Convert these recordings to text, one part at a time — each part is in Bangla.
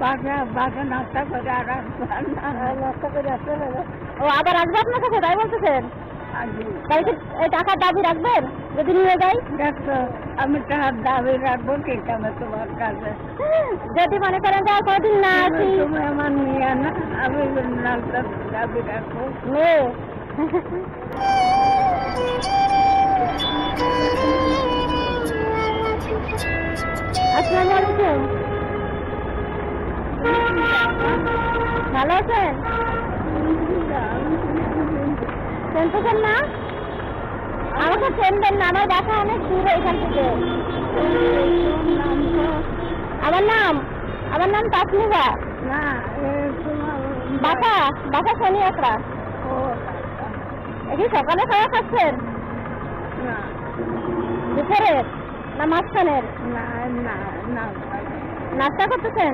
বাসা বাসা নাস্তা করে আর নাস্তা করে আসতে হবে। ও আবার আসবে আপনার কাছে, তাই বলতেছেন? তাই কি এই টাকার দাবি রাখবেন যদি নিয়ে যাই? দেখো আমি টাকার দাবি রাখবো ঠিক আমি তোমার কাছে। যদি মনে করেন যে আর কোনোদিন না আসি, তুমি আমার নিয়ে না, আমি নাস্তার দাবি রাখবো। মেয়ে আসসালামু আলাইকুম, ভালো আছেন? শুনতেছেন না? আমাকে চেনবেন না, আমার বাসা অনেক দূরে এখান থেকে। আমার নাম তাসমিবা। না বাসা শনি একরা। কি সকালে খাওয়া খাচ্ছেন? দুপুরের না মাঝখানের? নাস্তা করতেছেন?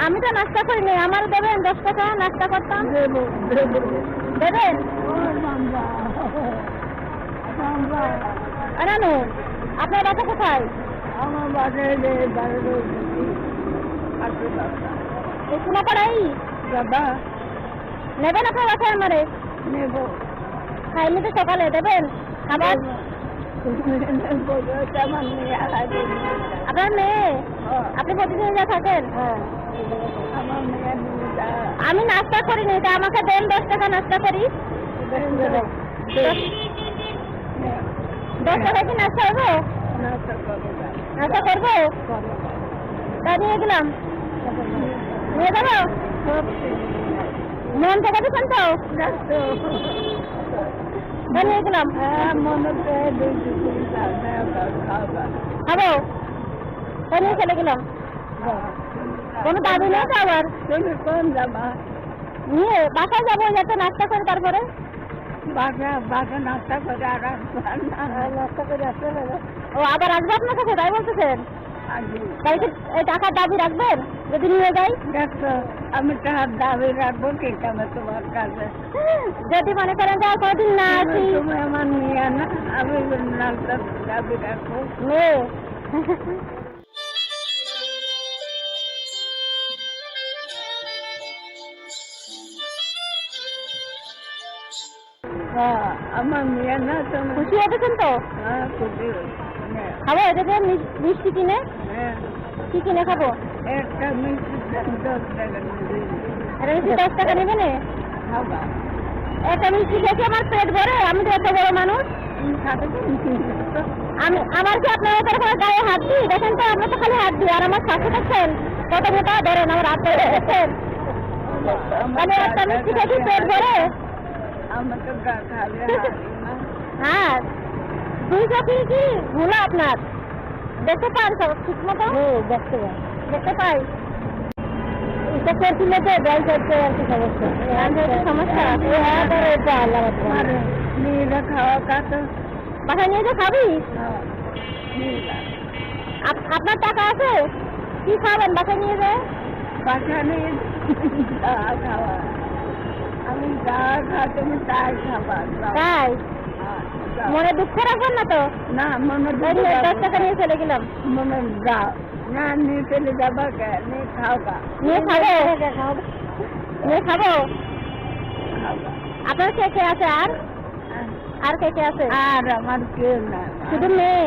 আমি তো নাস্তা করিনি, আমার দেবেন 10 টাকা, নাস্তা করতাম। দেবেন? রানু আপনার বাসা কোথায়? আমার বাসায় সোনাপাড়াই। দাদা নেবেন আপনার বাসায় আমারে? নেব। খাইনি তো সকালে, দেবেন খাবার? আপনার মেয়ে? আপনি প্রতিদিন যা থাকেন? আমি নাস্তা করিনি, তা আমাকে দেন 10 টাকা, নাস্তা করি। 10 টাকা কি নাস্তা হবো? নাস্তা করবো? তা নিয়ে গেলাম, নিয়ে যাবো। মন থেকে দিচ্ছেন তো? নিয়ে গেলাম, খাবো। তা নিয়ে চলে গেলাম, কোনো দাবি নেই তো আবার। তুমি কোন যাবা? নিয়ে বাসায় যাবো, যাতে নাস্তা করে তারপরে। বাসা নাস্তা করে আর নাস্তা করে আসতে হবে। ও আবার আসবে আপনার কাছে, তাই বলতেছেন? তাই কি এই টাকার দাবি রাখবেন যদি নিয়ে যাই? দেখো আমি টাকার দাবি রাখবো ঠিক আমি তোমার কাছে। যদি মনে করেন যে আর কোনোদিন না আসি, তুমি আমার নিয়ে না, আমি নাস্তার দাবি রাখবো। মেয়ে আমার মেয়ে না, তুমি খুশি হতেছেন তো? হ্যাঁ খুশি। খাবো এটা দিয়ে মিষ্টি কিনে? হ্যাঁ কি কিনে খাবো? একটা মিষ্টি 10 টাকা নেবে। এটা মিষ্টি 10 টাকা নেবে না? খাবা একটা মিষ্টি খেয়ে আমার পেট ভরে? আমি তো এত বড় মানুষ। আমার কি আপনার তারপরে গায়ে হাত দিই? দেখেন তো, আমরা তো খালি হাত দিই। আর আমার শাশু দেখছেন কত মোটা, ধরেন আমার হাত ধরে দেখছেন। মানে একটা মিষ্টি খেয়ে পেট ভরে? আমার তো খালি হ্যাঁ, 200 কি ভুলো আপনার? দেখতে পান সব ঠিক মতো? দেখতে পাই। এটা করছিল তো জল করতে আর কি সমস্যা? মেয়েরা খাওয়া কাতো বাসায় নিয়ে যে খাবি? আপনার টাকা আছে? কি খাবেন বাসায় নিয়ে যে? বাসা নিয়ে খাওয়া, আমি যা খা তুমি তাই খাবা। তাই মনে দুঃখ রাখবেন না তো? না মনে 10 টাকা নিয়ে চলে গেলাম। মনে যাও না, নিয়ে চলে যাবা কে? নিয়ে খাও গা। নিয়ে খাবো, নিয়ে খাবো। আপনার কে কে আছে? আর কে কে আছে? আর আমার কেউ না, শুধু মেয়ে?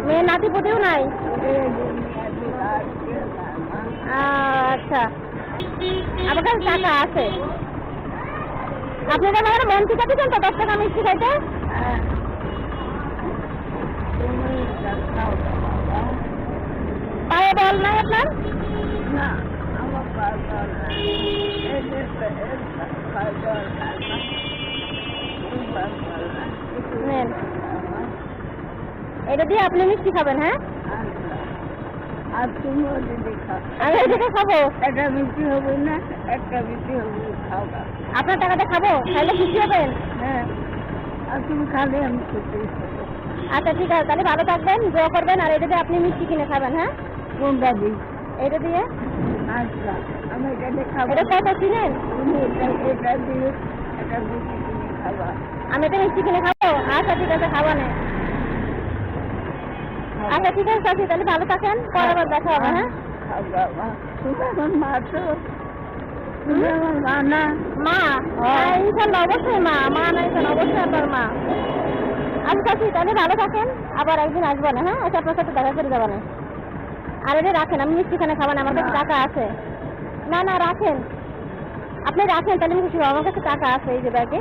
মেয়ে নাতি পুতিও নাই? আচ্ছা, আমার কাছে টাকা আছে। আপনি তো আমার মন ঠিক আছেন তো 10 টাকা মিষ্টি খাইতে? পায়ে বল নাই আপনার? না আমার নেন, এটা দিয়ে আপনি মিষ্টি খাবেন। হ্যাঁ, আর তুমিও যদি খাও। আমি এদিকে খাবো। একটা মিষ্টি হবে না, একটা মিষ্টি হবে, খাও গা। আপনার টাকাতে খাবো, খাইলে খুশি হবেন? হ্যাঁ, আর তুমি খালে আমি খুশি হবো। আচ্ছা ঠিক আছে, তাহলে ভালো থাকবেন, দোয়া করবেন। আর এটা দিয়ে আপনি মিষ্টি কিনে খাবেন। হ্যাঁ, কোনটা দিই? এটা দিয়ে। আচ্ছা আমি এটা দিয়ে খাবো। এটা কত চিনেন? তুমি এটা দিয়ে একটা মিষ্টি কিনে খাবা। আমি এটা মিষ্টি কিনে খাবো? আচ্ছা ঠিক আছে, খাবো না। আচ্ছা ঠিক আছে চাচি, তাহলে ভালো থাকেন, পরে আবার দেখা হবে। হ্যাঁ। বাবা তুমি এখন মা তো তুমি আমার মা না মা ইনশাল্লাহ অবশ্যই মা না ইনশাল্লাহ অবশ্যই আপনার মা। আচ্ছা ঠিক তাহলে ভালো থাকেন, আবার একদিন আসবো না। হ্যাঁ আচ্ছা আপনার সাথে দেখা করে যাবো না। আর এটা রাখেন, আমি মিষ্টিখানে খাবেন, আমার কাছে টাকা আছে। না না রাখেন, আপনি রাখেন তাহলে আমি খুশি হবো। আমার কাছে টাকা আছে, এই যে ব্যাগে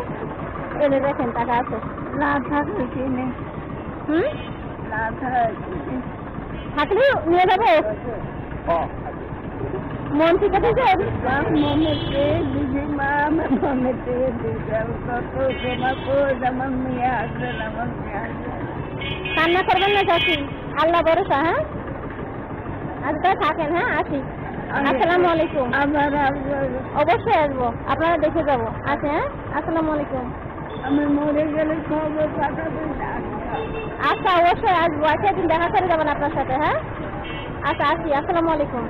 এনে দেখেন টাকা আছে। না থাকলে কিনে না থাকলে নিয়ে যাবো। মন ঠিক আছে মনেতে দিদি মা আমার মনেতে কত তোমার আমার মেয়ে আসবেন আমার মেয়ে আসবেন। কান্না করবেন না চাচি, আল্লাহ ভরসা। হ্যাঁ আজকে থাকেন। হ্যাঁ আসি, আসসালামু আলাইকুম। আবার আসবো, অবশ্যই আসবো, আপনারা দেখে যাবো। আচ্ছা হ্যাঁ আসসালামু আলাইকুম। আমি মরে গেলে খবর পাঠাবেন না? আচ্ছা অবশ্যই আসবো, আচ্ছা একদিন দেখা করে যাবেন আপনার সাথে। হ্যাঁ আচ্ছা আসি, আসসালামু আলাইকুম।